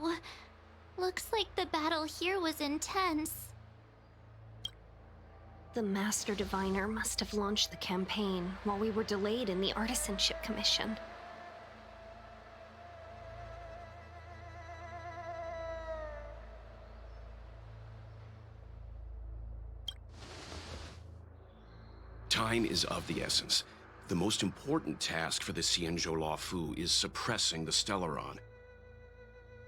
Wow. Looks like the battle here was intense. The Master Diviner must have launched the campaign while we were delayed in the Artisanship Commission. Time is of the essence. The most important task for the Xianzhou Luofu is suppressing the Stellaron.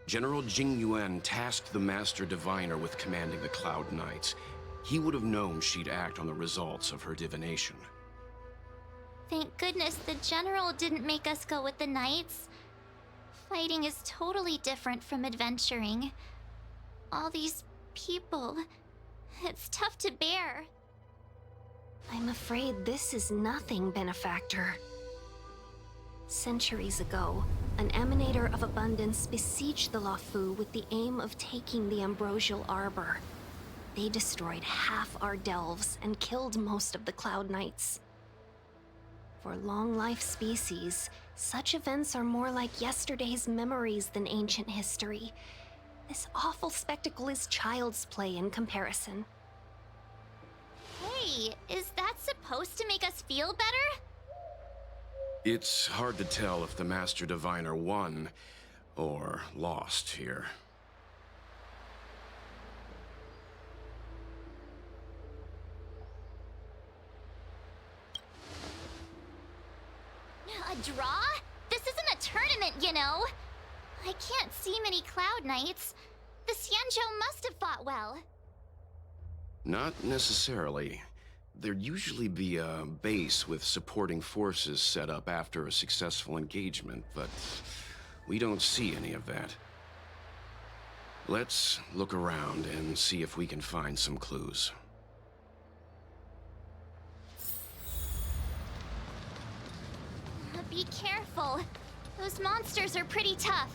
General Jing Yuan tasked the Master Diviner with commanding the Cloud Knights. He would have known she'd act on the results of her divination. Thank goodness the General didn't make us go with the Knights. Fighting is totally different from adventuring. All these people... it's tough to bear. I'm afraid this is nothing, Benefactor. Centuries ago, an Emanator of Abundance besieged the Luofu with the aim of taking the Ambrosial Arbor. They destroyed half our delves and killed most of the Cloud Knights. For long-life species, such events are more like yesterday's memories than ancient history. This awful spectacle is child's play in comparison. Hey, is that supposed to make us feel better? It's hard to tell if the Master Diviner won or lost here. A draw? This isn't a tournament, you know. I can't see many Cloud Knights. The Xianzhou must have fought well. Not necessarily. There'd usually be a base with supporting forces set up after a successful engagement, but we don't see any of that. Let's look around and see if we can find some clues. Be careful. Those monsters are pretty tough.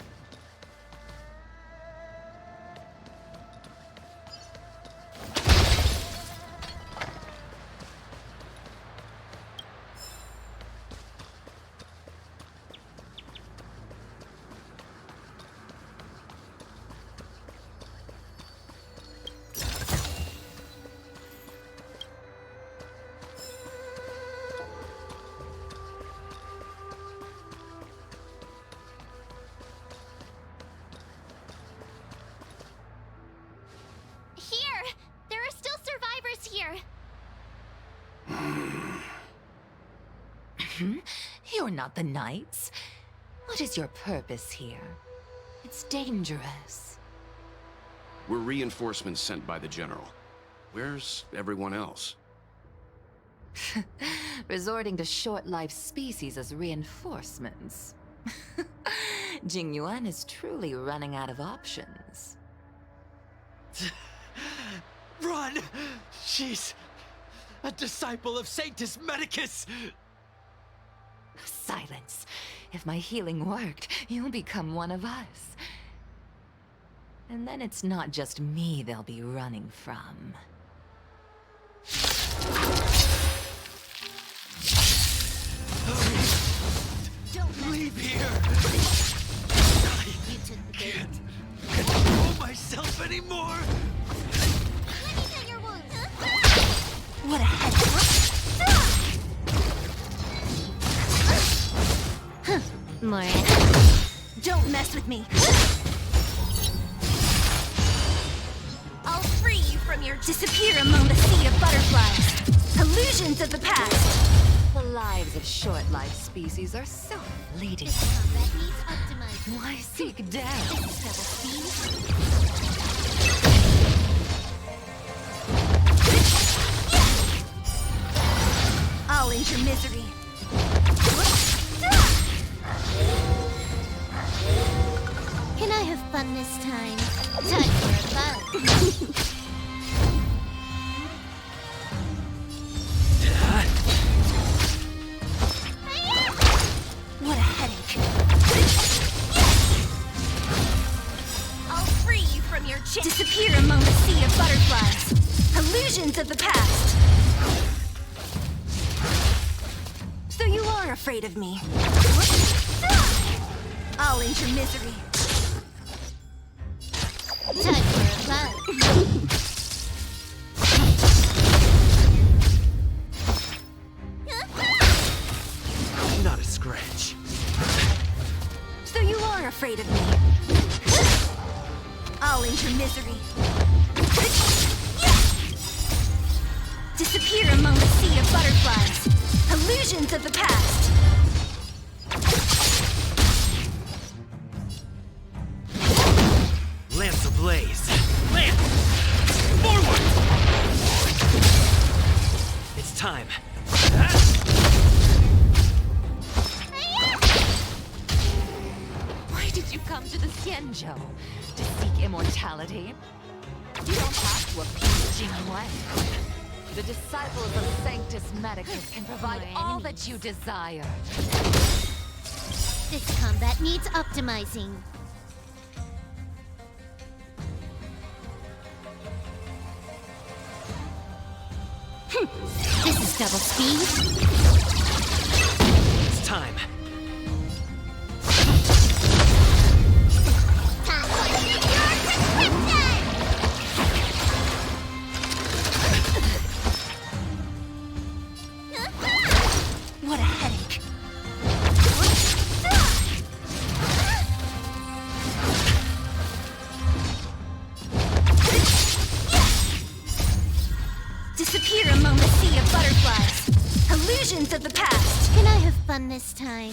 You're not the Knights. What is your purpose here? It's dangerous. We're reinforcements sent by the General. Where's everyone else? Resorting to short-lived species as reinforcements. Jing Yuan is truly running out of options. Run! She's a disciple of Sanctus Medicus! Silence. If my healing worked, you'll become one of us. And then it's not just me they'll be running from. Don't leave here! I can't control myself anymore! What a head! Moran, don't mess with me. I'll free you from your disappear among the sea of butterflies. Illusions of the past. The lives of short-lived species are so fleeting. Why seek death? I'll end your misery. Can I have fun this time? Time for fun. What a headache. I'll free you from your disappear among the sea of butterflies. Illusions of the past. So you are afraid of me. I'll end your misery. Time for a fun. Not a scratch. So you are afraid of me. I'll end your misery. Disappear among the sea of butterflies. Illusions of the past. Lance ablaze. Lance! Forward! It's time. Why did you come to the Xianzhou? To seek immortality? You don't have to appease Jingyuan. The disciples of Sanctus Medicus can provide all that you desire. This combat needs optimizing. This is double speed. It's time. Time for your prescription! What a headache. Disappear among the sea of butterflies. Illusions of the past. Can I have fun this time?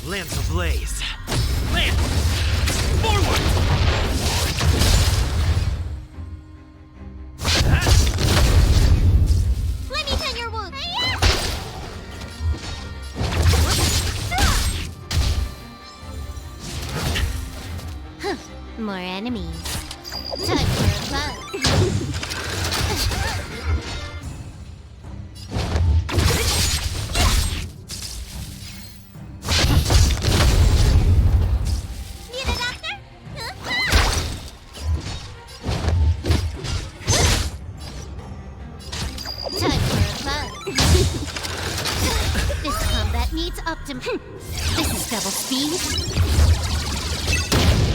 Lance ablaze. Lance! Forward! Let me tend your wound. More enemies. Time for a fun. Need a doctor? Time for a fun. This combat needs This is double speed.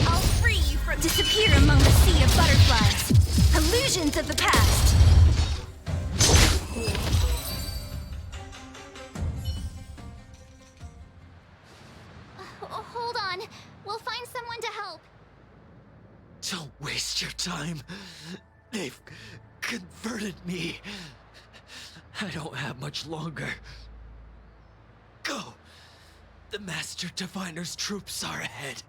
I'll free you from disappear among the sea of butterflies. Illusions of the past. Hold on. We'll find someone to help. Don't waste your time. They've converted me. I don't have much longer. Go! The Master Diviner's troops are ahead.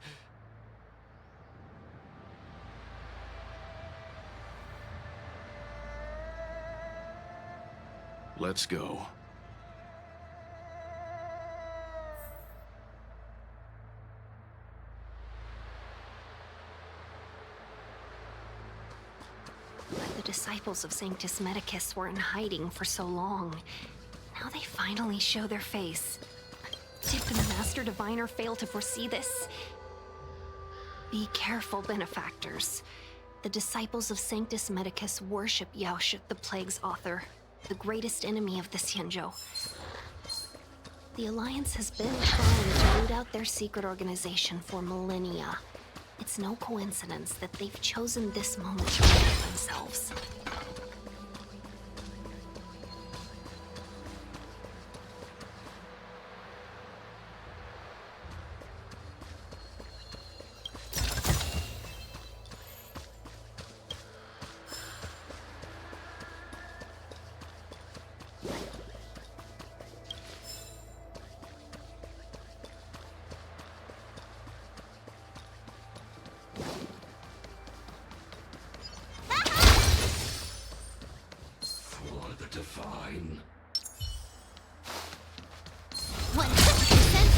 Let's go. The disciples of Sanctus Medicus were in hiding for so long. Now they finally show their face. Did the Master Diviner fail to foresee this? Be careful, benefactors. The disciples of Sanctus Medicus worship Yaoshut, the Plague's author, the greatest enemy of the Xianzhou. The Alliance has been trying to root out their secret organization for millennia. It's no coincidence that they've chosen this moment to protect themselves. Divine. 100%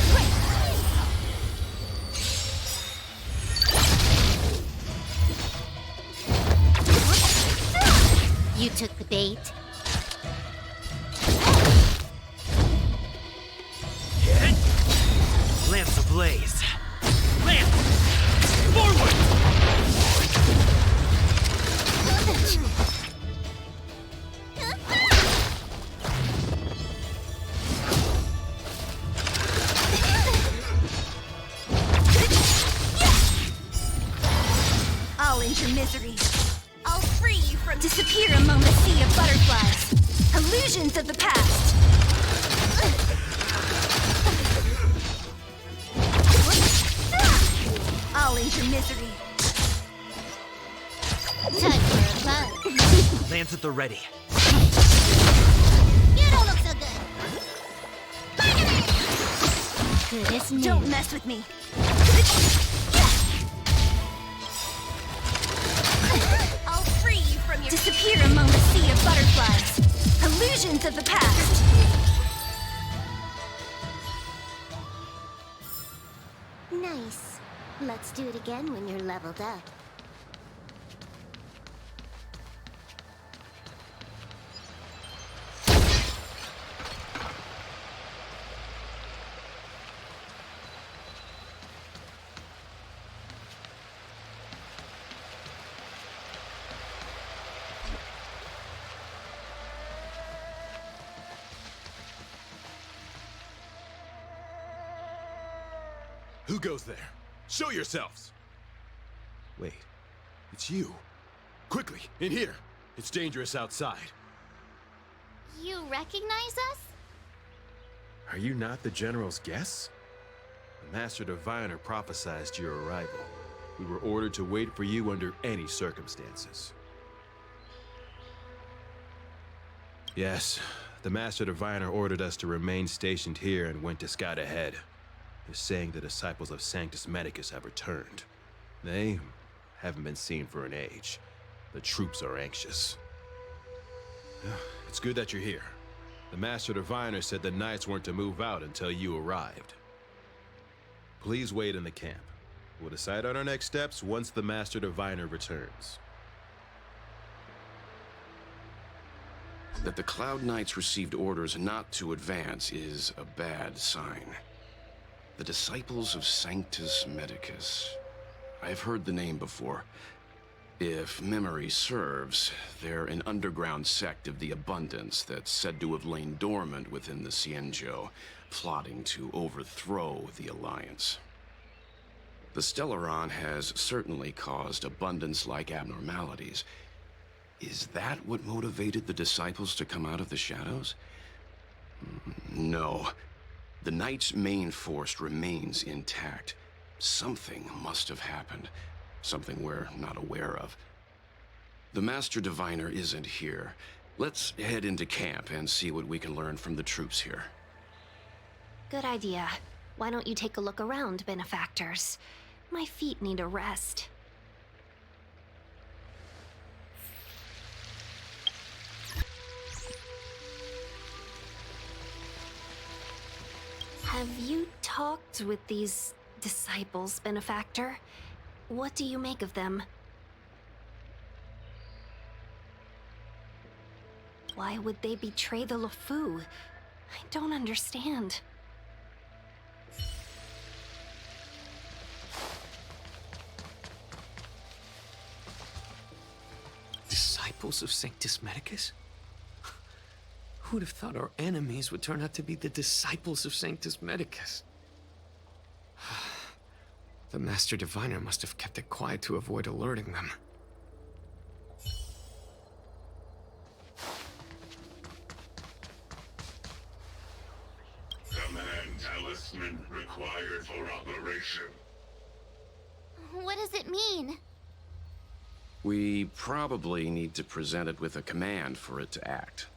You took the bait. Lance ablaze. Lance! Forward! misery. I'll free you from disappear among the sea of butterflies. Illusions of the past. I'll end your misery. Time for a fun. Lance at the ready. You don't look so good. Goodness me. Don't mess with me. I'll free you from your disappear among the sea of butterflies. Illusions of the past. Nice. Let's do it again when you're leveled up. Who goes there? Show yourselves! Wait, it's you. Quickly, in here. It's dangerous outside. You recognize us? Are you not the General's guests? The Master Diviner prophesied your arrival. We were ordered to wait for you under any circumstances. Yes, the Master Diviner ordered us to remain stationed here and went to scout ahead. They're saying the disciples of Sanctus Medicus have returned. They haven't been seen for an age. The troops are anxious. It's good that you're here. The Master Diviner said the Knights weren't to move out until you arrived. Please wait in the camp. We'll decide on our next steps once the Master Diviner returns. That the Cloud Knights received orders not to advance is a bad sign. The disciples of Sanctus Medicus. I've heard the name before. If memory serves, they're an underground sect of the Abundance that's said to have lain dormant within the Xianzhou, plotting to overthrow the Alliance. The Stellaron has certainly caused Abundance-like abnormalities. Is that what motivated the disciples to come out of the shadows? No. The Knight's main force remains intact. Something must have happened. Something we're not aware of. The Master Diviner isn't here. Let's head into camp and see what we can learn from the troops here. Good idea. Why don't you take a look around, benefactors? My feet need a rest. Have you talked with these disciples, benefactor? What do you make of them? Why would they betray the LeFou? I don't understand. Disciples of Sanctus Medicus? Who'd have thought our enemies would turn out to be the disciples of Sanctus Medicus? The Master Diviner must have kept it quiet to avoid alerting them. Command talisman required for operation. What does it mean? We probably need to present it with a command for it to act.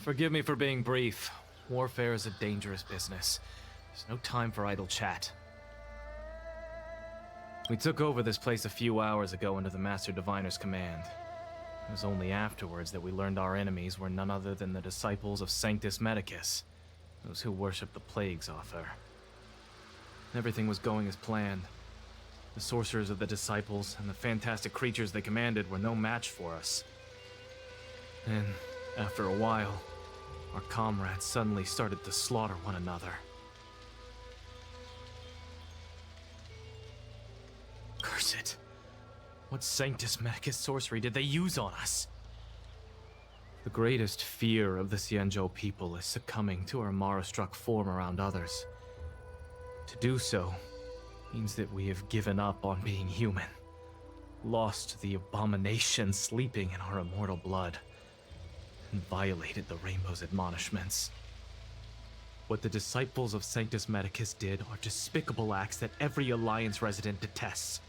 Forgive me for being brief. Warfare is a dangerous business. There's no time for idle chat. We took over this place a few hours ago under the Master Diviner's command. It was only afterwards that we learned our enemies were none other than the disciples of Sanctus Medicus, those who worship the Plague's author. Everything was going as planned. The sorcerers of the disciples and the fantastic creatures they commanded were no match for us. And after a while, our comrades suddenly started to slaughter one another. Curse it. What Sanctus Medicus sorcery did they use on us? The greatest fear of the Xianzhou people is succumbing to our Mara-struck form around others. To do so means that we have given up on being human, lost the abomination sleeping in our immortal blood, and violated the Rainbow's admonishments. What the disciples of Sanctus Medicus did are despicable acts that every Alliance resident detests.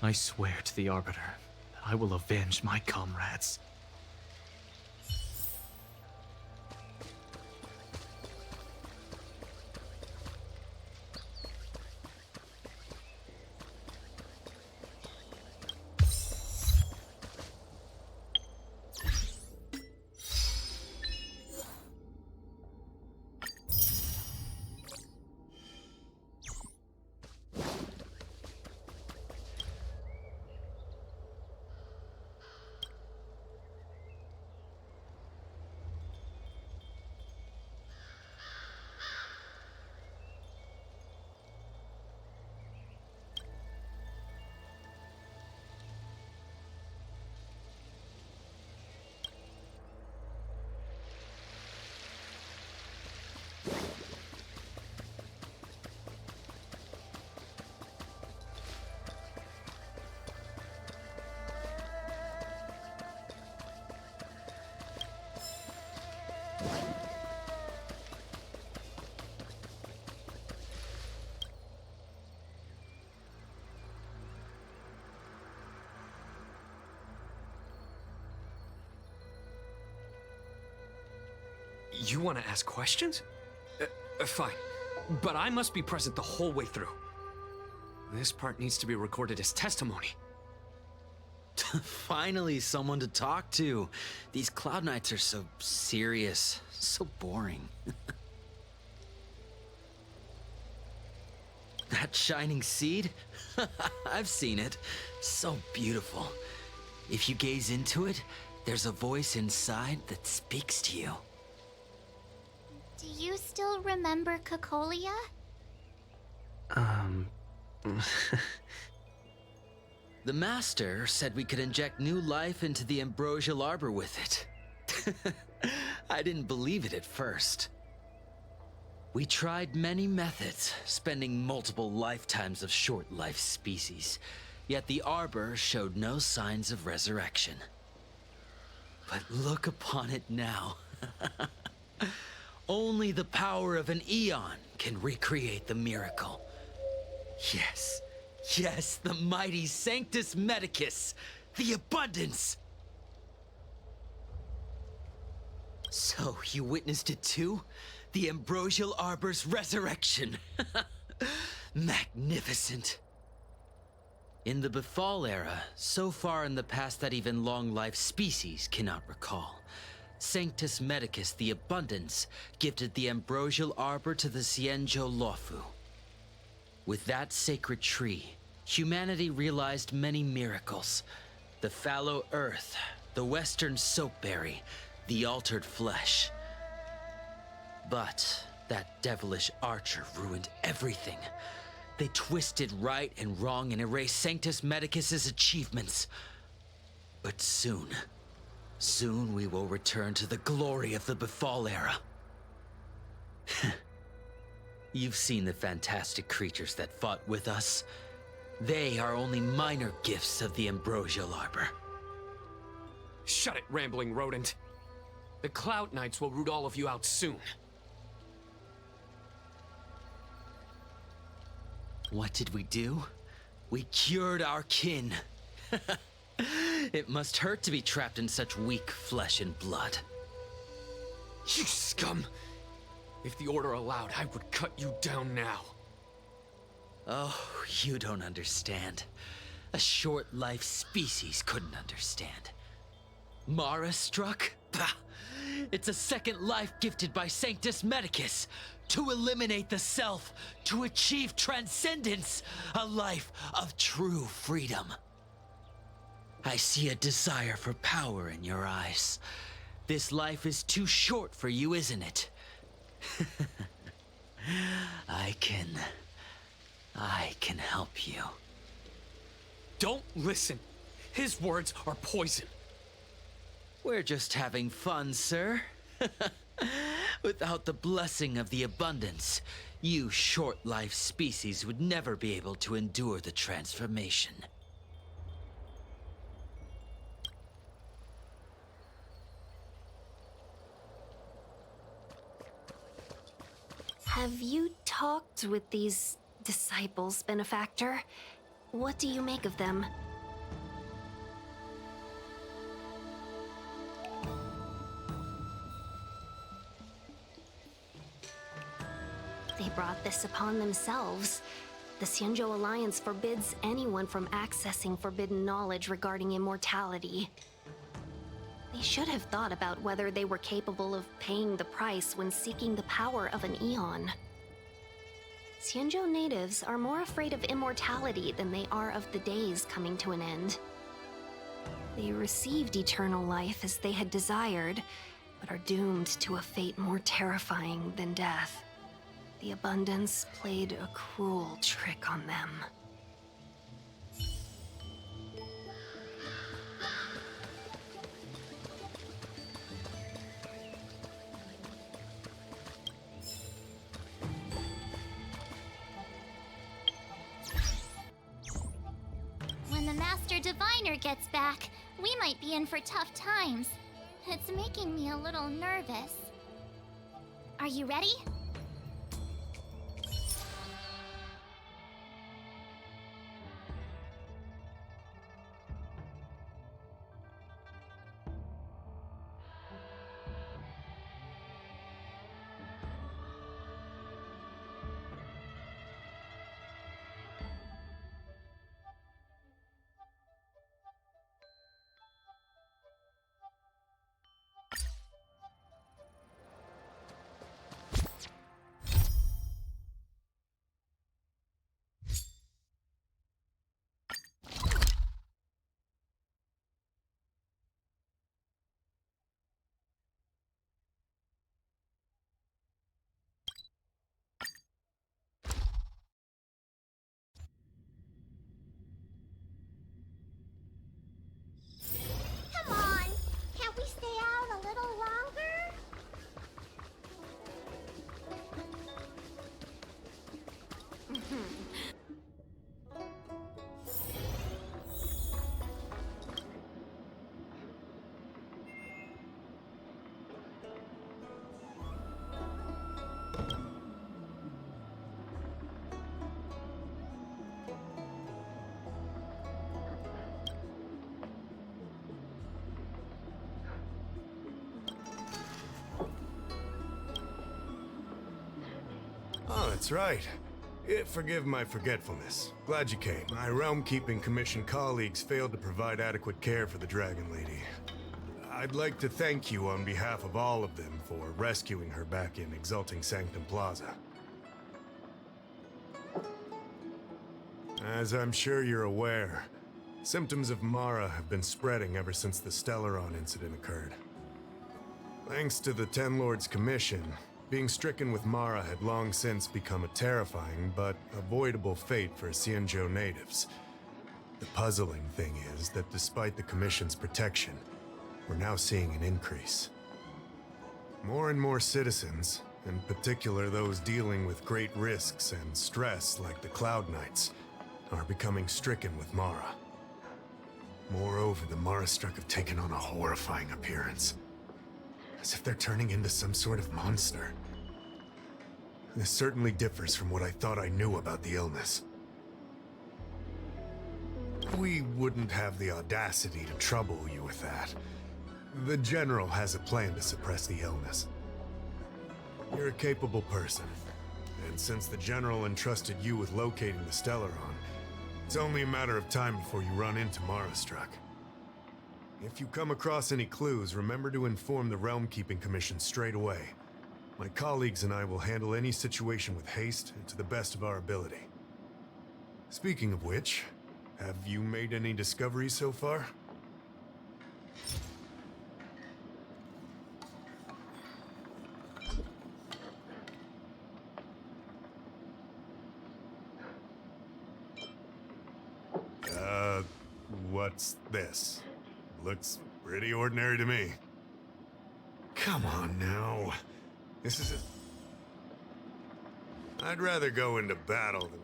I swear to the Arbiter that I will avenge my comrades. You want to ask questions? Fine. But I must be present the whole way through. This part needs to be recorded as testimony. Finally, someone to talk to. These Cloud Knights are so serious, so boring. That shining seed? I've seen it. So beautiful. If you gaze into it, there's a voice inside that speaks to you. Do you still remember Cocolia? The Master said we could inject new life into the Ambrosial Arbor with it. I didn't believe it at first. We tried many methods, spending multiple lifetimes of short-life species, yet the Arbor showed no signs of resurrection. But look upon it now. Only the power of an eon can recreate the miracle. Yes, yes, the mighty Sanctus Medicus, the abundance! So, you witnessed it too? The Ambrosial Arbor's resurrection! Magnificent! In the Befall era, so far in the past that even long-life species cannot recall, Sanctus Medicus the Abundance gifted the Ambrosial Arbor to the Xianzhou Luofu. With that sacred tree, humanity realized many miracles. The fallow earth, the western soapberry, the altered flesh. But that devilish archer ruined everything. They twisted right and wrong and erased Sanctus Medicus's achievements. But soon we will return to the glory of the Befall era. You've seen the fantastic creatures that fought with us. They are only minor gifts of the Ambrosial Arbor. Shut it, rambling rodent. The Cloud Knights will root all of you out soon. What did we do? We cured our kin. It must hurt to be trapped in such weak flesh and blood. You scum! If the Order allowed, I would cut you down now. Oh, you don't understand. A short-life species couldn't understand. Mara struck? Bah! It's a second life gifted by Sanctus Medicus to eliminate the self, to achieve transcendence, a life of true freedom. I see a desire for power in your eyes. This life is too short for you, isn't it? I can help you. Don't listen. His words are poison. We're just having fun, sir. Without the blessing of the abundance, you short-life species would never be able to endure the transformation. Have you talked with these disciples, Benefactor? What do you make of them? They brought this upon themselves. The Xianzhou Alliance forbids anyone from accessing forbidden knowledge regarding immortality. They should have thought about whether they were capable of paying the price when seeking the power of an eon. Xianzhou natives are more afraid of immortality than they are of the days coming to an end. They received eternal life as they had desired, but are doomed to a fate more terrifying than death. The abundance played a cruel trick on them. When the Master Diviner gets back, we might be in for tough times. It's making me a little nervous. Are you ready? Come on! Can't we stay out a little longer? Oh, that's right. Forgive my forgetfulness. Glad you came. My Realm-Keeping Commission colleagues failed to provide adequate care for the Dragon Lady. I'd like to thank you on behalf of all of them for rescuing her back in Exalting Sanctum Plaza. As I'm sure you're aware, symptoms of Mara have been spreading ever since the Stellaron incident occurred. Thanks to the Ten Lords Commission, being stricken with Mara had long since become a terrifying but avoidable fate for Xianzhou natives. The puzzling thing is that despite the Commission's protection, we're now seeing an increase. More and more citizens, in particular those dealing with great risks and stress like the Cloud Knights, are becoming stricken with Mara. Moreover, the Mara-struck have taken on a horrifying appearance. As if they're turning into some sort of monster. This certainly differs from what I thought I knew about the illness. We wouldn't have the audacity to trouble you with that. The General has a plan to suppress the illness. You're a capable person, and since the General entrusted you with locating the Stellaron, it's only a matter of time before you run into Mara-struck. If you come across any clues, remember to inform the Realm-Keeping Commission straight away. My colleagues and I will handle any situation with haste and to the best of our ability. Speaking of which, have you made any discoveries so far? what's this? Looks pretty ordinary to me. Come on now. This is a... I'd rather go into battle than...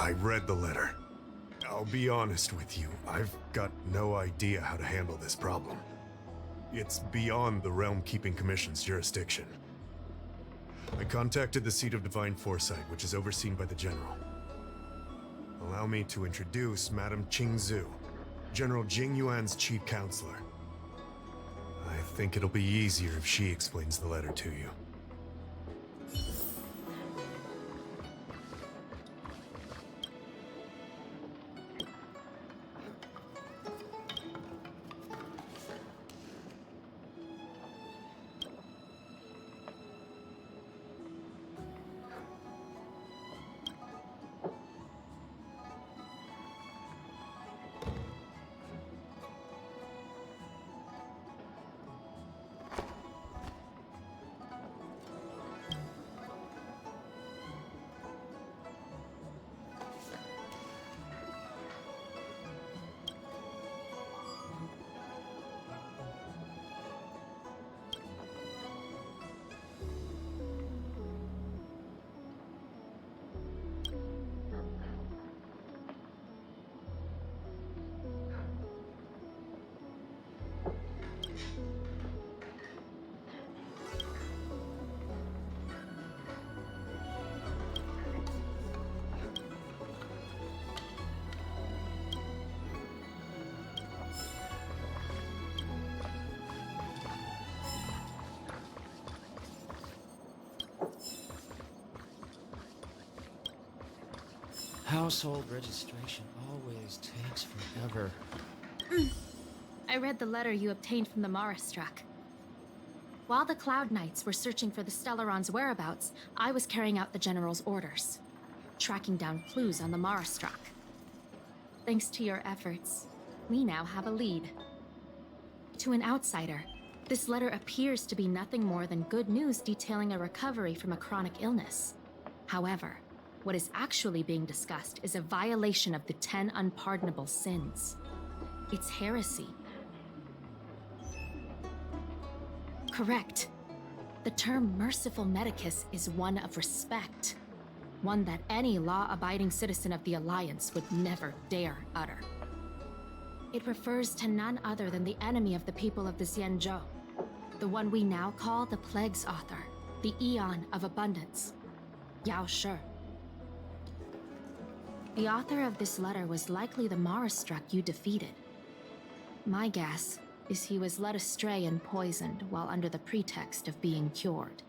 I read the letter. I'll be honest with you, I've got no idea how to handle this problem. It's beyond the Realm Keeping Commission's jurisdiction. I contacted the Seat of Divine Foresight, which is overseen by the General. Allow me to introduce Madame Qingzhu, General Jing Yuan's chief counselor. I think it'll be easier if she explains the letter to you. Household registration always takes forever. I read the letter you obtained from the Marastruck. While the Cloud Knights were searching for the Stellaron's whereabouts, I was carrying out the General's orders, tracking down clues on the Marastruck. Thanks to your efforts, we now have a lead. To an outsider, this letter appears to be nothing more than good news detailing a recovery from a chronic illness. However, what is actually being discussed is a violation of the 10 unpardonable sins. It's heresy. Correct. The term merciful Medicus is one of respect. One that any law-abiding citizen of the Alliance would never dare utter. It refers to none other than the enemy of the people of the Xianzhou. The one we now call the Plague's author, the Eon of Abundance, Yao Shi. The author of this letter was likely the Marastruck you defeated. My guess is he was led astray and poisoned while under the pretext of being cured.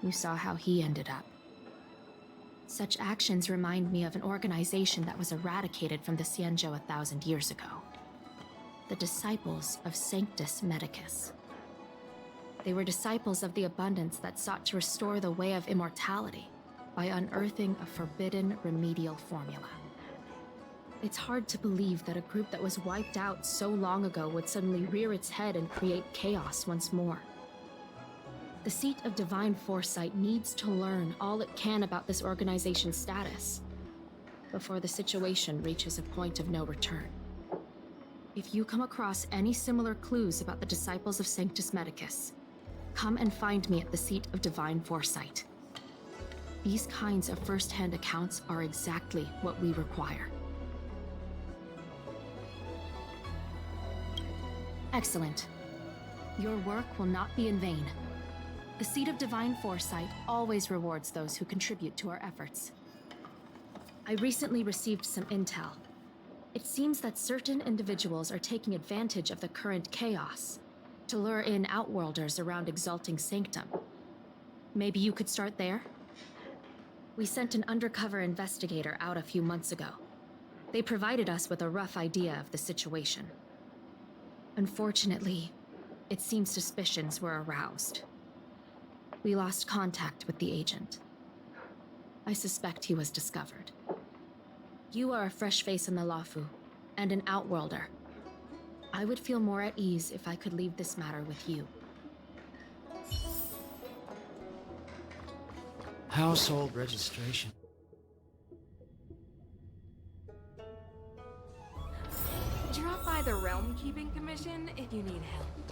You saw how he ended up. Such actions remind me of an organization that was eradicated from the Xianzhou 1,000 years ago. The Disciples of Sanctus Medicus. They were disciples of the Abundance that sought to restore the way of immortality by unearthing a forbidden remedial formula. It's hard to believe that a group that was wiped out so long ago would suddenly rear its head and create chaos once more. The Seat of Divine Foresight needs to learn all it can about this organization's status before the situation reaches a point of no return. If you come across any similar clues about the Disciples of Sanctus Medicus, come and find me at the Seat of Divine Foresight. These kinds of first-hand accounts are exactly what we require. Excellent. Your work will not be in vain. The Seat of Divine Foresight always rewards those who contribute to our efforts. I recently received some intel. It seems that certain individuals are taking advantage of the current chaos to lure in Outworlders around Exalting Sanctum. Maybe you could start there? We sent an undercover investigator out a few months ago. They provided us with a rough idea of the situation. Unfortunately, it seems suspicions were aroused. We lost contact with the agent. I suspect he was discovered. You are a fresh face in the Lafu, and an outworlder. I would feel more at ease if I could leave this matter with you. Household registration. Drop by the Realm Keeping Commission if you need help.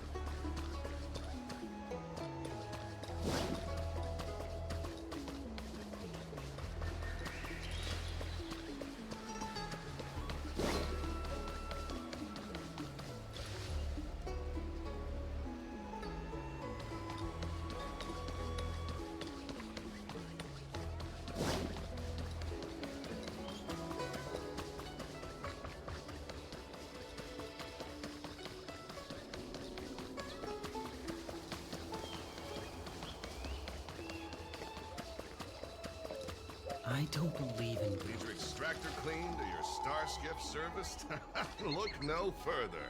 I don't believe in Need your extractor cleaned or your star skiff serviced? Look no further.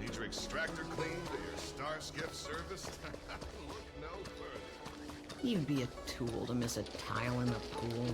Need your extractor cleaned or your star skiff serviced? Look no further. You'd be a tool to miss a tile in the pool.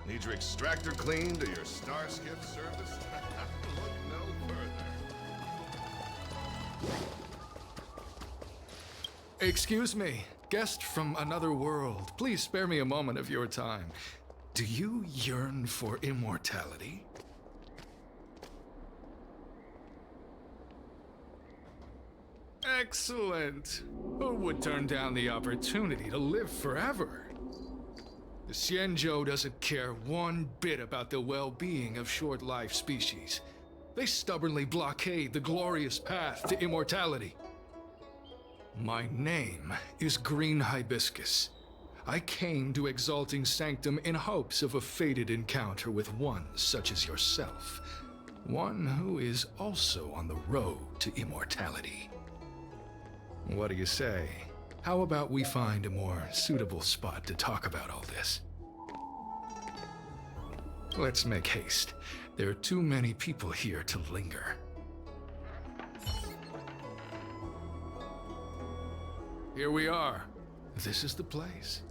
Need your extractor cleaned or your star skiff serviced? Look no further. Excuse me, guest from another world. Please spare me a moment of your time. Do you yearn for immortality? Excellent. Who would turn down the opportunity to live forever? The Xianzhou doesn't care one bit about the well-being of short-life species. They stubbornly blockade the glorious path to immortality. My name is Green Hibiscus. I came to Exalting Sanctum in hopes of a fated encounter with one such as yourself. One who is also on the road to immortality. What do you say? How about we find a more suitable spot to talk about all this? Let's make haste. There are too many people here to linger. Here we are. This is the place.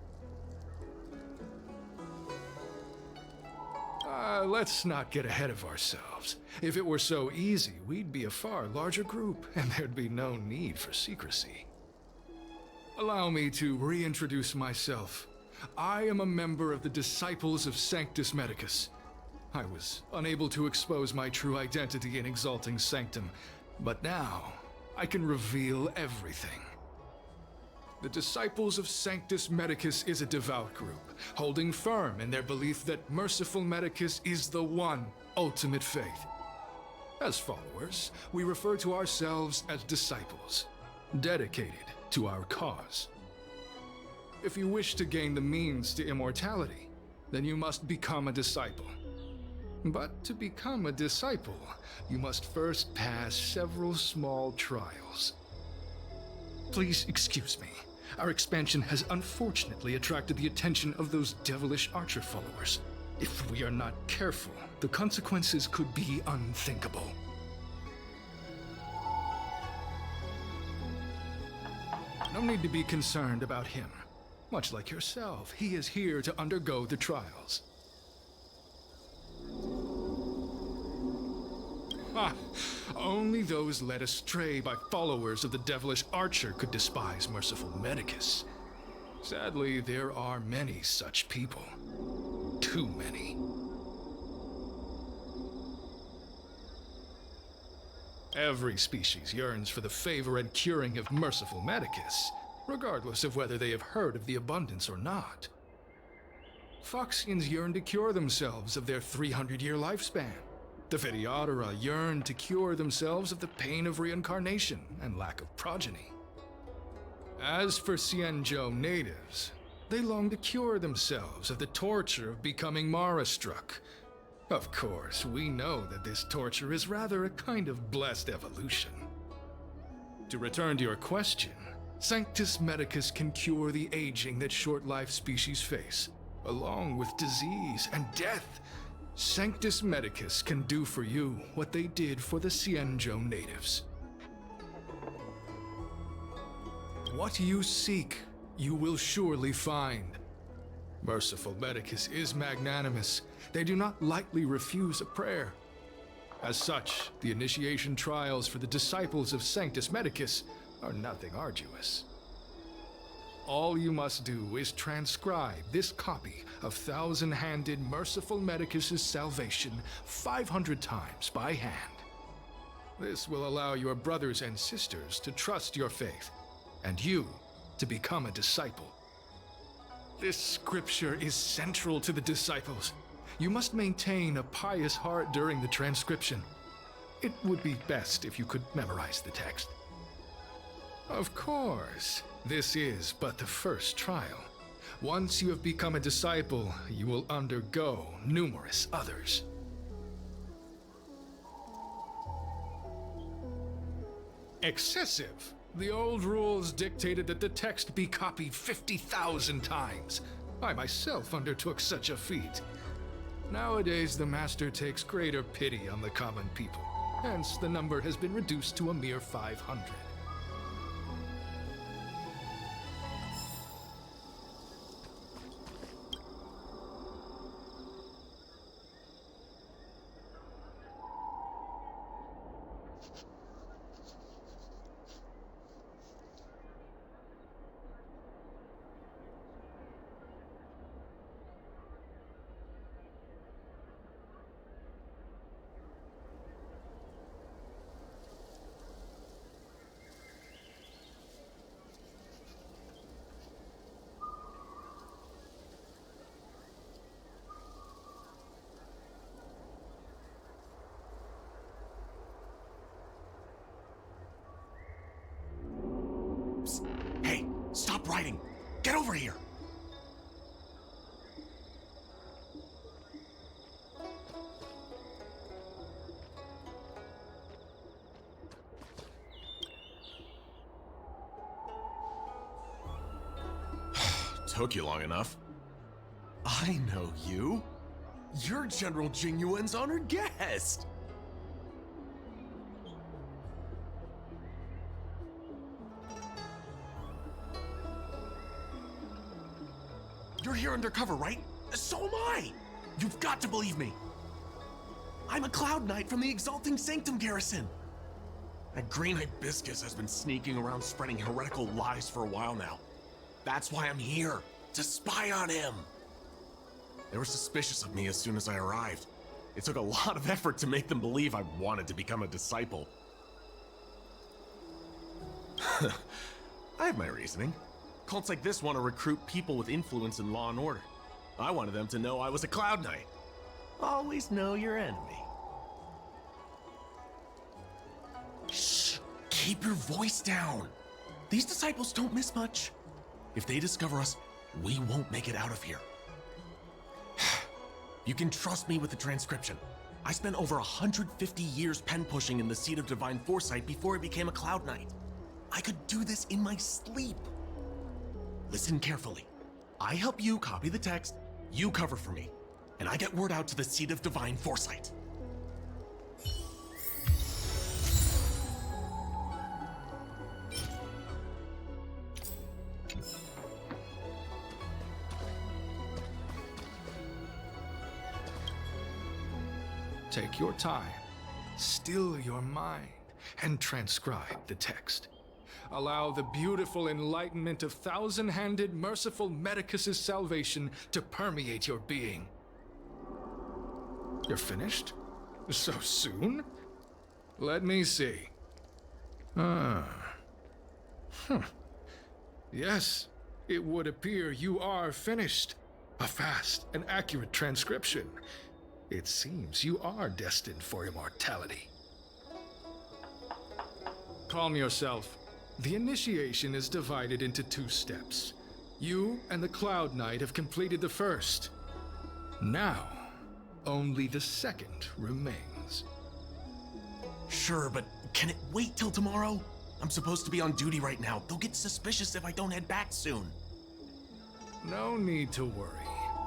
Let's not get ahead of ourselves. If it were so easy, we'd be a far larger group, and there'd be no need for secrecy. Allow me to reintroduce myself. I am a member of the Disciples of Sanctus Medicus. I was unable to expose my true identity in Exalting Sanctum, but now I can reveal everything. The Disciples of Sanctus Medicus is a devout group, holding firm in their belief that merciful Medicus is the one ultimate faith. As followers, we refer to ourselves as disciples, dedicated to our cause. If you wish to gain the means to immortality, then you must become a disciple. But to become a disciple, you must first pass several small trials. Please excuse me. Our expansion has unfortunately attracted the attention of those devilish archer followers. If we are not careful, the consequences could be unthinkable. No need to be concerned about him. Much like yourself, he is here to undergo the trials. Ha! Only those led astray by followers of the devilish archer could despise merciful Medicus. Sadly, there are many such people. Too many. Every species yearns for the favor and curing of merciful Medicus, regardless of whether they have heard of the abundance or not. Foxians yearn to cure themselves of their 300-year lifespan. The Videodora yearn to cure themselves of the pain of reincarnation and lack of progeny. As for Xianzhou natives, they long to cure themselves of the torture of becoming Mara-struck. Of course, we know that this torture is rather a kind of blessed evolution. To return to your question, Sanctus Medicus can cure the aging that short-life species face, along with disease and death. Sanctus Medicus can do for you what they did for the Xianzhou natives. What you seek, you will surely find. Merciful Medicus is magnanimous. They do not lightly refuse a prayer. As such, the initiation trials for the Disciples of Sanctus Medicus are nothing arduous. All you must do is transcribe this copy of Thousand-Handed Merciful Medicus's Salvation 500 times by hand. This will allow your brothers and sisters to trust your faith, and you to become a disciple. This scripture is central to the disciples. You must maintain a pious heart during the transcription. It would be best if you could memorize the text. Of course, this is but the first trial. Once you have become a disciple, you will undergo numerous others. Excessive! The old rules dictated that the text be copied 50,000 times. I myself undertook such a feat. Nowadays, the Master takes greater pity on the common people. Hence, the number has been reduced to a mere 500. Stop writing! Get over here! Took you long enough. I know you. You're General Jingyuan's honored guest. You're here undercover, right? So am I! You've got to believe me! I'm a Cloud Knight from the Exalting Sanctum garrison! That green hibiscus has been sneaking around spreading heretical lies for a while now. That's why I'm here, to spy on him! They were suspicious of me as soon as I arrived. It took a lot of effort to make them believe I wanted to become a disciple. I have my reasoning. Cults like this want to recruit people with influence in law and order. I wanted them to know I was a Cloud Knight. Always know your enemy. Shh! Keep your voice down. These disciples don't miss much. If they discover us, we won't make it out of here. You can trust me with the transcription. I spent over 150 years pen pushing in the seat of divine foresight before I became a Cloud Knight. I could do this in my sleep. Listen carefully. I help you copy the text, you cover for me, and I get word out to the seat of divine foresight. Take your time, still your mind, and transcribe the text. Allow the beautiful enlightenment of thousand-handed, merciful Medicus' salvation to permeate your being. You're finished? So soon? Let me see. Yes, it would appear you are finished. A fast and accurate transcription. It seems you are destined for immortality. Calm yourself. The initiation is divided into 2 steps. You and the Cloud Knight have completed the first. Now, only the second remains. Sure, but can it wait till tomorrow? I'm supposed to be on duty right now. They'll get suspicious if I don't head back soon. No need to worry.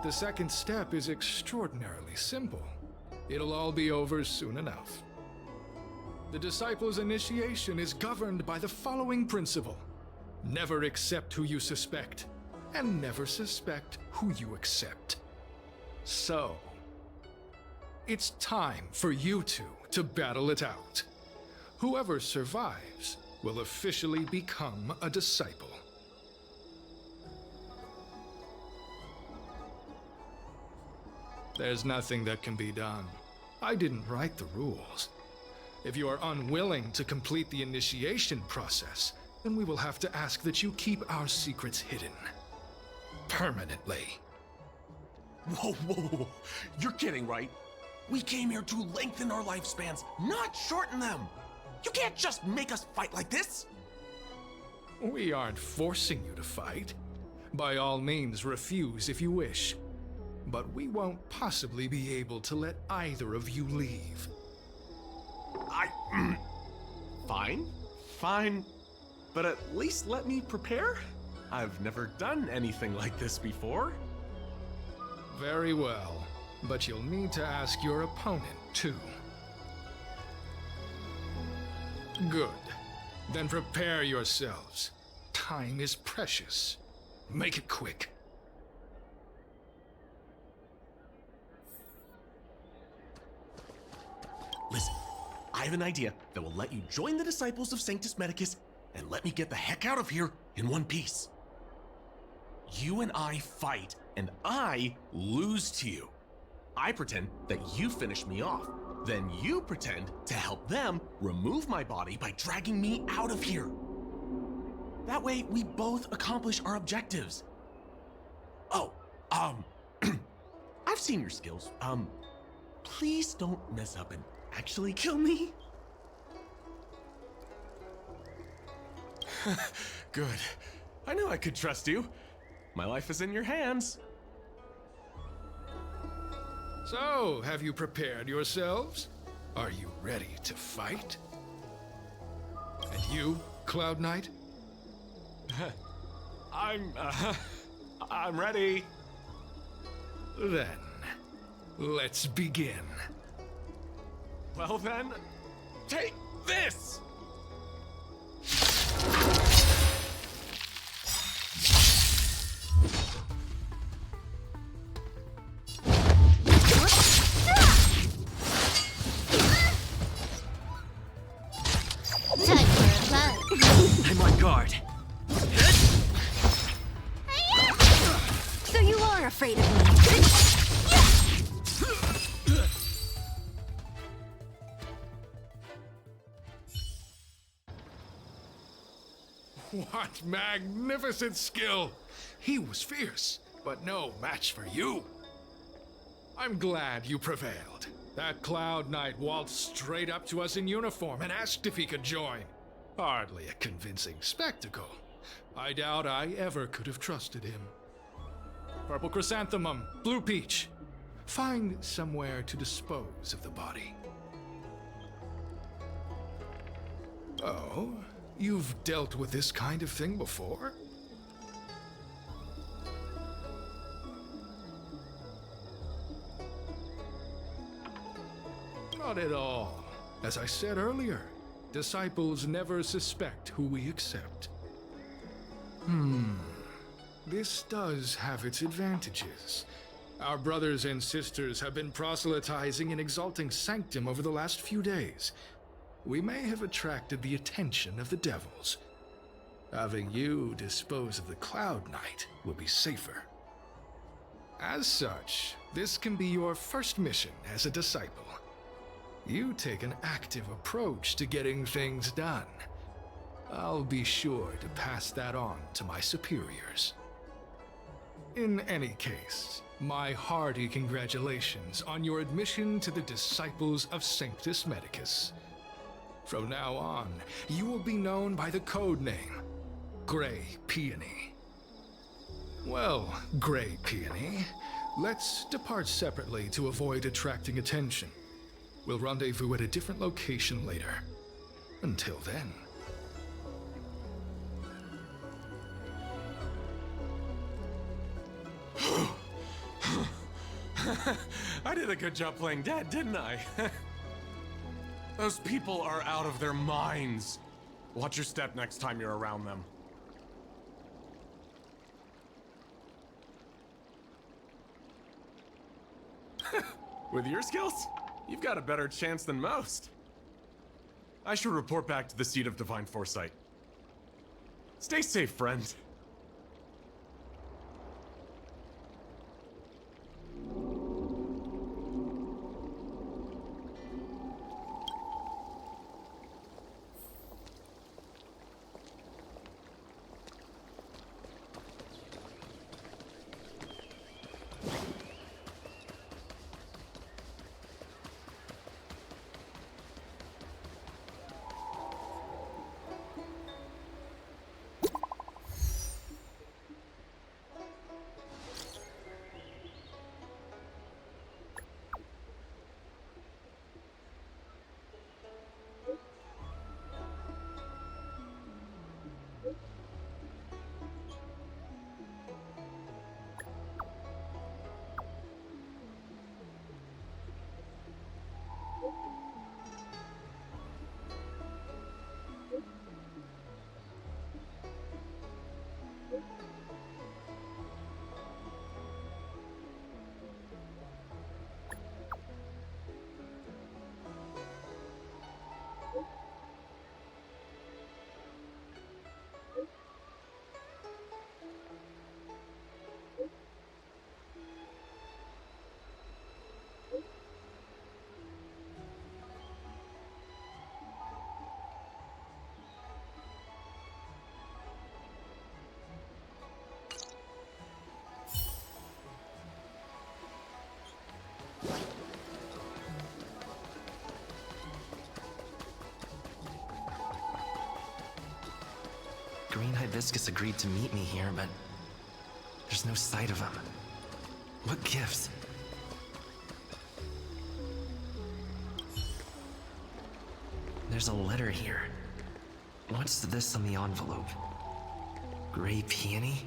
The second step is extraordinarily simple. It'll all be over soon enough. The disciple's initiation is governed by the following principle. Never accept who you suspect, and never suspect who you accept. So, it's time for you two to battle it out. Whoever survives will officially become a disciple. There's nothing that can be done. I didn't write the rules. If you are unwilling to complete the initiation process, then we will have to ask that you keep our secrets hidden. Permanently. Whoa, whoa, whoa. You're kidding, right? We came here to lengthen our lifespans, not shorten them. You can't just make us fight like this. We aren't forcing you to fight. By all means, refuse if you wish. But we won't possibly be able to let either of you leave. Fine. But at least let me prepare. I've never done anything like this before. Very well. But you'll need to ask your opponent, too. Good. Then prepare yourselves. Time is precious. Make it quick. Listen, I have an idea that will let you join the disciples of Sanctus Medicus and let me get the heck out of here in one piece. You and I fight, and I lose to you. I pretend that you finish me off. Then you pretend to help them remove my body by dragging me out of here. That way, we both accomplish our objectives. Oh, I've seen your skills. Please don't mess up and actually kill me. Good. I knew I could trust you. My life is in your hands. So, have you prepared yourselves? Are you ready to fight? And you, Cloud Knight? I'm ready. Then, let's begin. Well then, take this! Time for a club. I'm on guard. So you are afraid of me. What magnificent skill! He was fierce, but no match for you. I'm glad you prevailed. That Cloud Knight waltzed straight up to us in uniform and asked if he could join. Hardly a convincing spectacle. I doubt I ever could have trusted him. Purple Chrysanthemum, Blue Peach. Find somewhere to dispose of the body. Oh, you've dealt with this kind of thing before? Not at all. As I said earlier, disciples never suspect who we accept. This does have its advantages. Our brothers and sisters have been proselytizing and exalting Sanctum over the last few days. We may have attracted the attention of the devils. Having you dispose of the Cloud Knight will be safer. As such, this can be your first mission as a disciple. You take an active approach to getting things done. I'll be sure to pass that on to my superiors. In any case, my hearty congratulations on your admission to the Disciples of Sanctus Medicus. From now on, you will be known by the code name, Grey Peony. Well, Grey Peony, let's depart separately to avoid attracting attention. We'll rendezvous at a different location later. Until then. I did a good job playing dead, didn't I? Those people are out of their minds. Watch your step next time you're around them. With your skills, you've got a better chance than most. I should report back to the seat of divine foresight. Stay safe, friend. Green had Hibiscus agreed to meet me here, but there's no sight of him. What gives? There's a letter here. What's this on the envelope? Gray peony?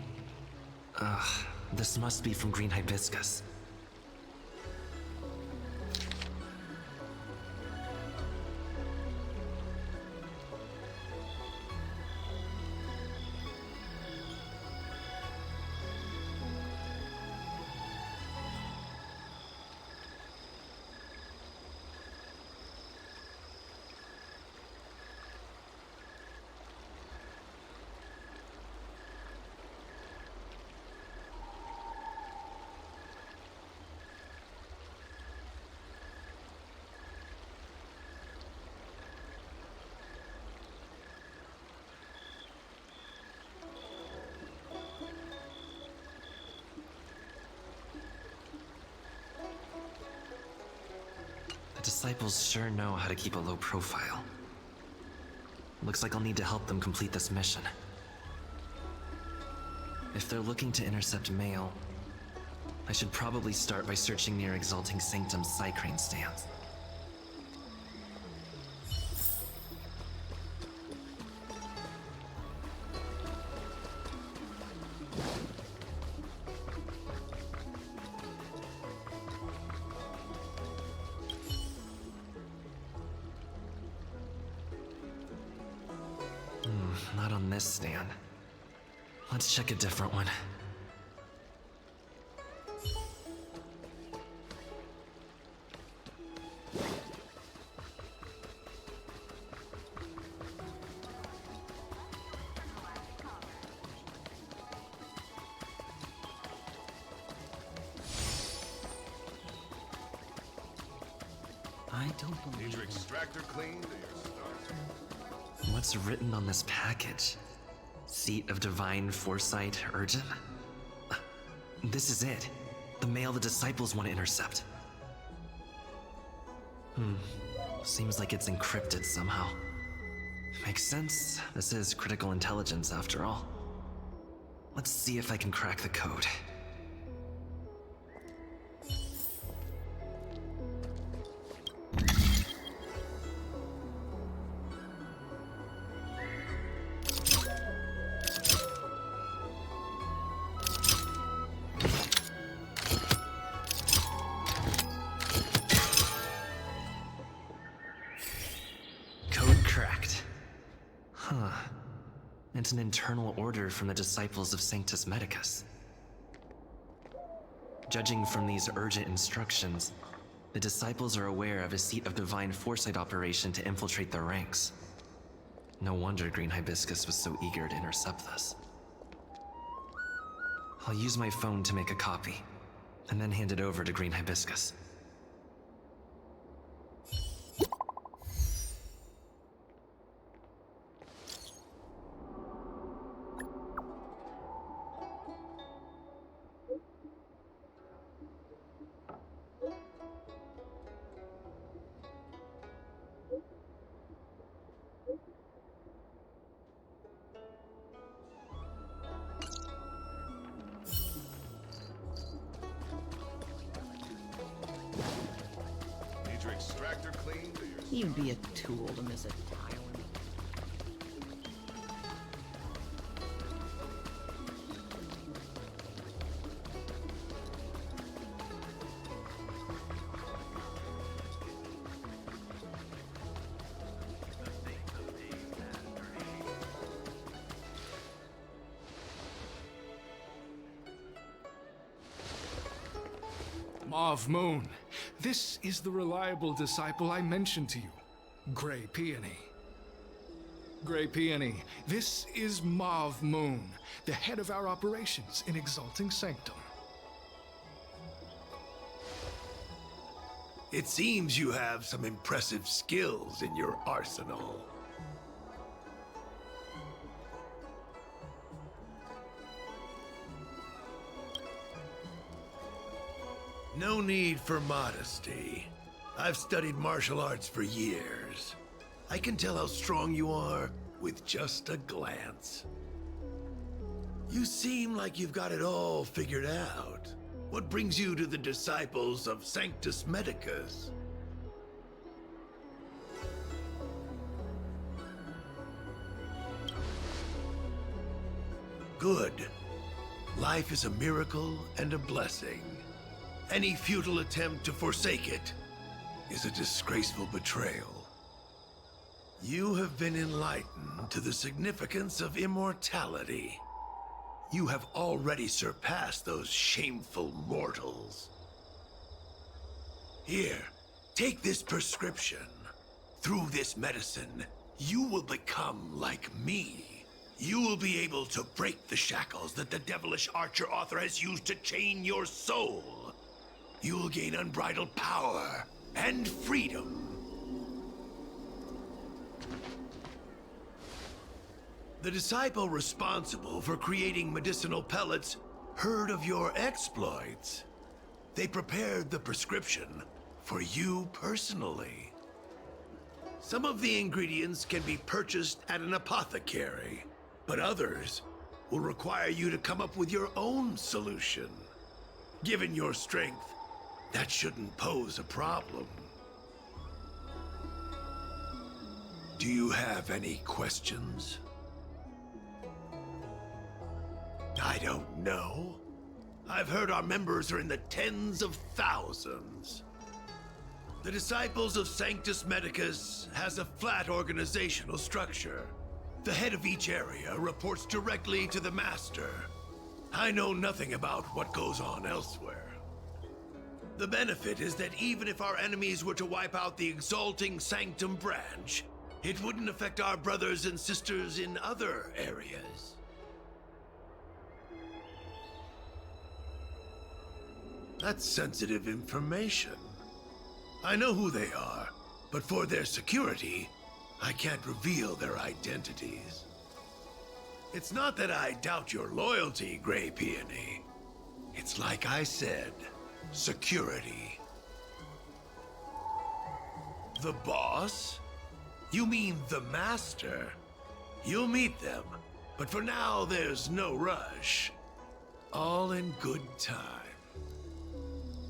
Ugh, this must be from Green Hibiscus. Disciples sure know how to keep a low profile. Looks like I'll need to help them complete this mission. If they're looking to intercept mail, I should probably start by searching near Exalting Sanctum's Psycrane stands. Not on this stand. Let's check a different one. I don't believe. Need your extractor cleaned or your stars? What's written on this package? Seat of Divine Foresight, urgent? This is it. The mail the disciples want to intercept. Seems like it's encrypted somehow. Makes sense. This is critical intelligence after all. Let's see if I can crack the code. It's an internal order from the disciples of Sanctus Medicus. Judging from these urgent instructions, the disciples are aware of a Seat of Divine Foresight operation to infiltrate their ranks. No wonder Green Hibiscus was so eager to intercept this. I'll use my phone to make a copy, and then hand it over to Green Hibiscus. Extractor cleaned or your You'd be a tool to miss a tile in Mauve Moon, this is the reliable disciple I mentioned to you, Gray Peony. Gray Peony, this is Mauve Moon, the head of our operations in Exalting Sanctum. It seems you have some impressive skills in your arsenal. No need for modesty. I've studied martial arts for years. I can tell how strong you are with just a glance. You seem like you've got it all figured out. What brings you to the disciples of Sanctus Medicus? Good. Life is a miracle and a blessing. Any futile attempt to forsake it is a disgraceful betrayal. You have been enlightened to the significance of immortality. You have already surpassed those shameful mortals. Here, take this prescription. Through this medicine, you will become like me. You will be able to break the shackles that the devilish archer author has used to chain your soul. You will gain unbridled power and freedom. The disciple responsible for creating medicinal pellets heard of your exploits. They prepared the prescription for you personally. Some of the ingredients can be purchased at an apothecary, but others will require you to come up with your own solution. Given your strength, that shouldn't pose a problem. Do you have any questions? I don't know. I've heard our members are in the tens of thousands. The Disciples of Sanctus Medicus has a flat organizational structure. The head of each area reports directly to the Master. I know nothing about what goes on elsewhere. The benefit is that even if our enemies were to wipe out the Exalting Sanctum branch, it wouldn't affect our brothers and sisters in other areas. That's sensitive information. I know who they are, but for their security, I can't reveal their identities. It's not that I doubt your loyalty, Grey Peony. It's like I said, security. The boss? You mean the Master? You'll meet them, but for now there's no rush. All in good time.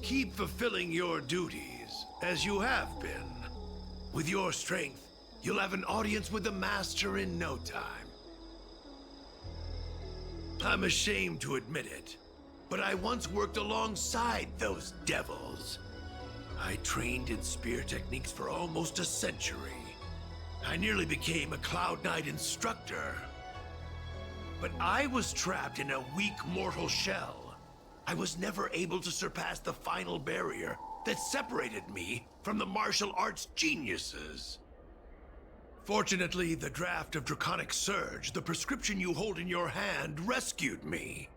Keep fulfilling your duties, as you have been. With your strength, you'll have an audience with the Master in no time. I'm ashamed to admit it, but I once worked alongside those devils. I trained in spear techniques for almost a century. I nearly became a Cloud Knight instructor. But I was trapped in a weak mortal shell. I was never able to surpass the final barrier that separated me from the martial arts geniuses. Fortunately, the draft of Draconic Surge, the prescription you hold in your hand, rescued me.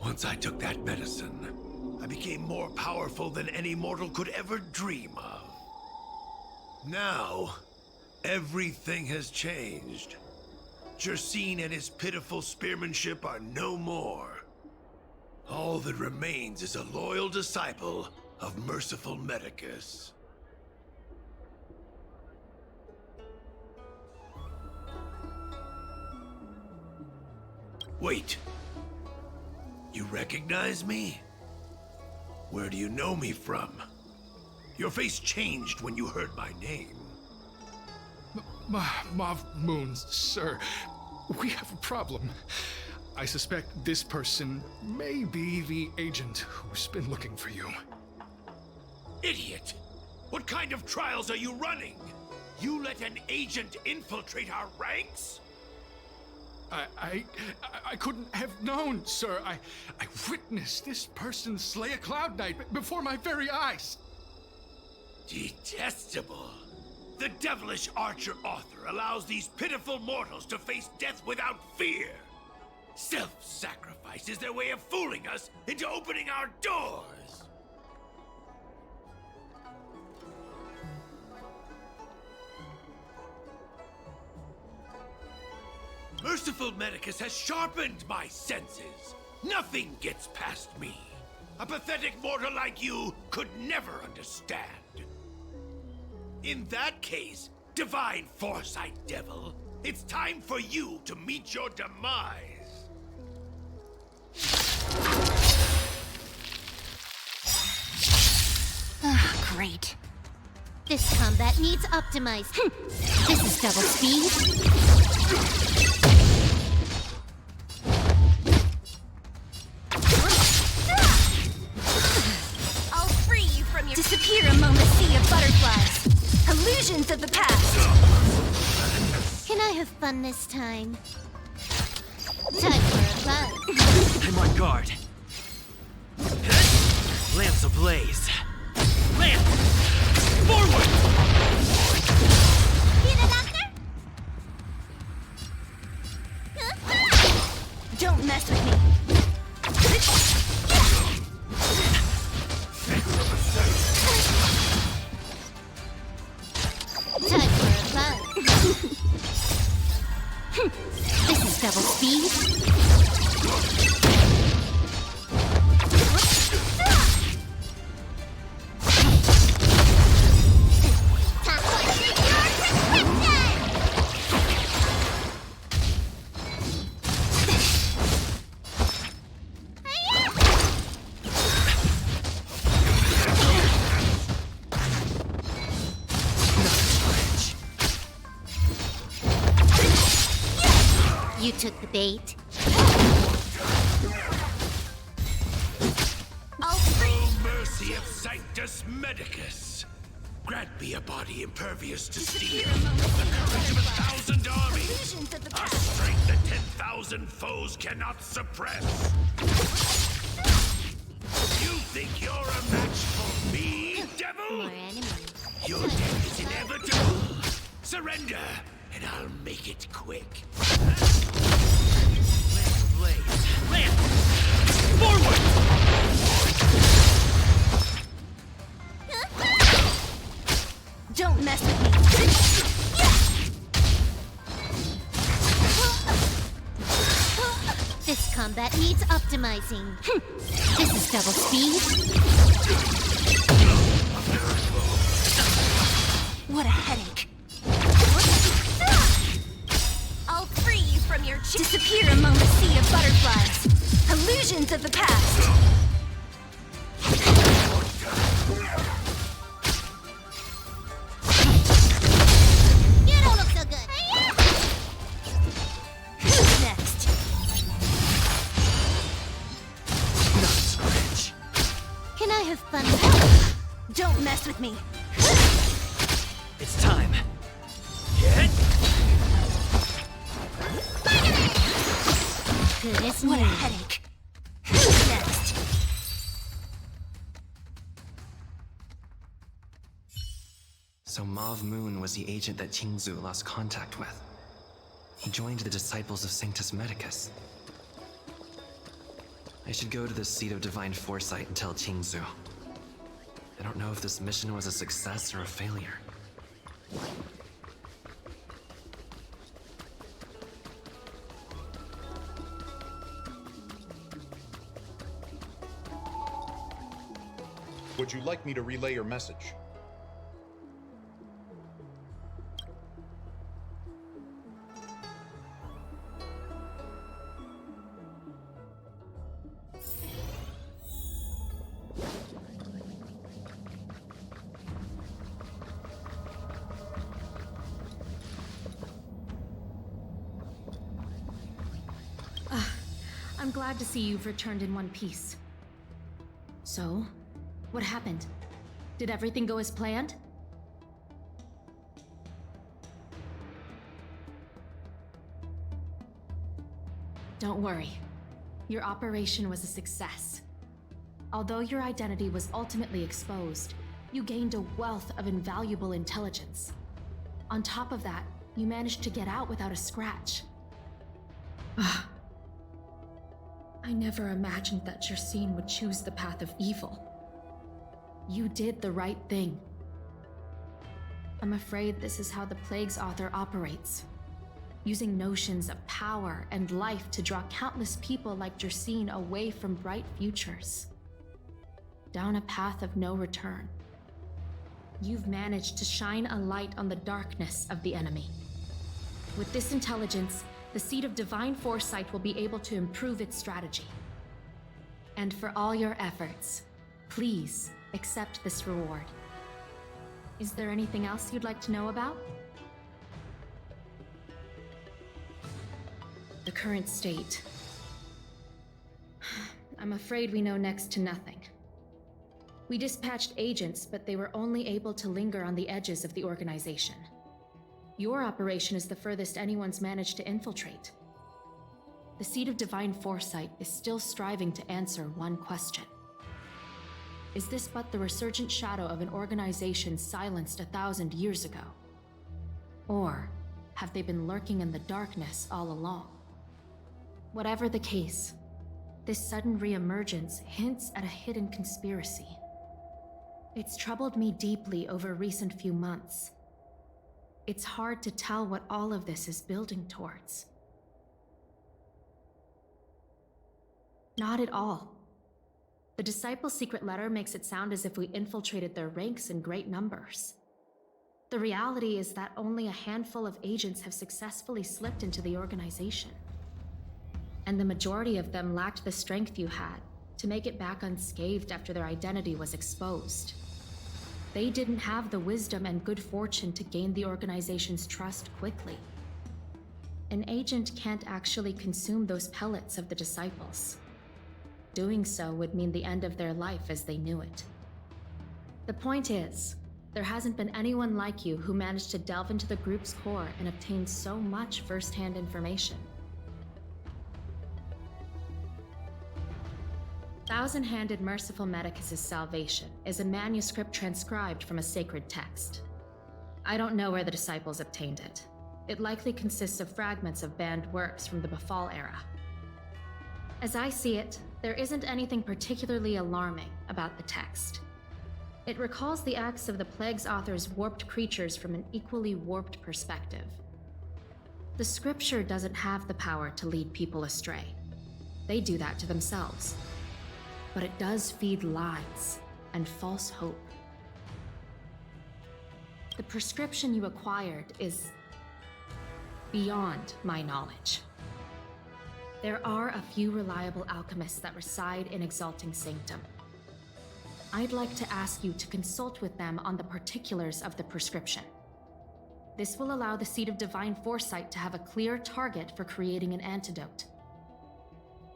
Once I took that medicine, I became more powerful than any mortal could ever dream of. Now, everything has changed. Jersine and his pitiful spearmanship are no more. All that remains is a loyal disciple of merciful Medicus. Wait. You recognize me? Where do you know me from? Your face changed when you heard my name. Mav Moons, sir. We have a problem. I suspect this person may be the agent who's been looking for you. Idiot! What kind of trials are you running? You let an agent infiltrate our ranks? I couldn't have known, sir. I witnessed this person slay a Cloud Knight before my very eyes. Detestable. The devilish archer author allows these pitiful mortals to face death without fear. Self-sacrifice is their way of fooling us into opening our doors. Merciful Medicus has sharpened my senses. Nothing gets past me. A pathetic mortal like you could never understand. In that case, Divine Foresight Devil, it's time for you to meet your demise. Great. This combat needs optimized. This is double speed. I'll free you from your... Disappear among the sea of butterflies. Illusions of the past. Can I have fun this time? Time for a run. I'm on guard. Lance ablaze. Lance! Forward! Need a doctor? Don't mess with me. Time for a run. This is double speed. You took the bait. Oh, mercy of Sanctus Medicus! Grant me a body impervious to steel, the courage of 1,000 armies, a strength that 10,000 foes cannot suppress. You think you're a match for me, devil? More enemies. Your death is inevitable. Surrender, and I'll make it quick. Lance ablaze. Lance! Forward! Don't mess with me. This combat needs optimizing. This is double speed. What a headache. I'll free you from your... Disappear among the sea of butterflies. Illusions of the past. You don't look so good. Who's next? Can I have fun? Don't mess with me. It's time. Goodness What a me. headache. Who's next? So Mauve Moon was the agent that Qingzu lost contact with. He joined the Disciples of Sanctus Medicus. I should go to the seat of divine foresight and tell Qingzu. I don't know if this mission was a success or a failure. Would you like me to relay your message? I'm glad to see you've returned in one piece. So, what happened? Did everything go as planned? Don't worry. Your operation was a success. Although your identity was ultimately exposed, you gained a wealth of invaluable intelligence. On top of that, you managed to get out without a scratch. I never imagined that Jersine would choose the path of evil. You did the right thing. I'm afraid this is how the Plague's author operates, using notions of power and life to draw countless people like Jersine away from bright futures, down a path of no return. You've managed to shine a light on the darkness of the enemy. With this intelligence, the Seat of Divine Foresight will be able to improve its strategy. And for all your efforts, please accept this reward. Is there anything else you'd like to know about? The current state. I'm afraid we know next to nothing. We dispatched agents, but they were only able to linger on the edges of the organization. Your operation is the furthest anyone's managed to infiltrate. The Seed of Divine Foresight is still striving to answer one question. Is this but the resurgent shadow of an organization silenced 1,000 years ago? Or have they been lurking in the darkness all along? Whatever the case, this sudden reemergence hints at a hidden conspiracy. It's troubled me deeply over recent few months. It's hard to tell what all of this is building towards. Not at all. The Disciples' secret letter makes it sound as if we infiltrated their ranks in great numbers. The reality is that only a handful of agents have successfully slipped into the organization. And the majority of them lacked the strength you had to make it back unscathed after their identity was exposed. They didn't have the wisdom and good fortune to gain the organization's trust quickly. An agent can't actually consume those pellets of the Disciples. Doing so would mean the end of their life as they knew it. The point is, there hasn't been anyone like you who managed to delve into the group's core and obtain so much first-hand information. Thousand-Handed Merciful Medicus' Salvation is a manuscript transcribed from a sacred text. I don't know where the Disciples obtained it. It likely consists of fragments of banned works from the Befall era. As I see it, there isn't anything particularly alarming about the text. It recalls the acts of the Plague's author's warped creatures from an equally warped perspective. The scripture doesn't have the power to lead people astray. They do that to themselves. But it does feed lies and false hope. The prescription you acquired is beyond my knowledge. There are a few reliable alchemists that reside in Exalting Sanctum. I'd like to ask you to consult with them on the particulars of the prescription. This will allow the Seed of Divine Foresight to have a clear target for creating an antidote.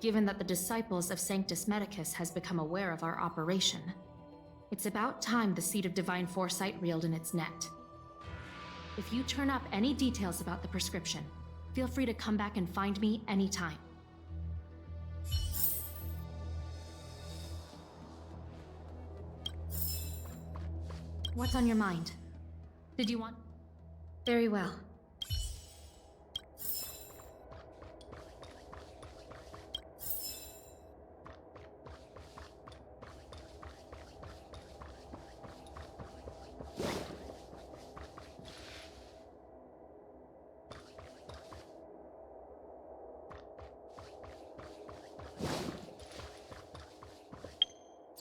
Given that the Disciples of Sanctus Medicus has become aware of our operation, it's about time the Seed of Divine Foresight reeled in its net. If you turn up any details about the prescription, feel free to come back and find me anytime. What's on your mind? Did you want? Very well.